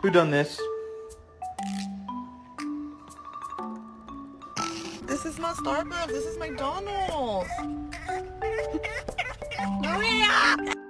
Who done this? This is not Starbucks. This is McDonald's. Maria!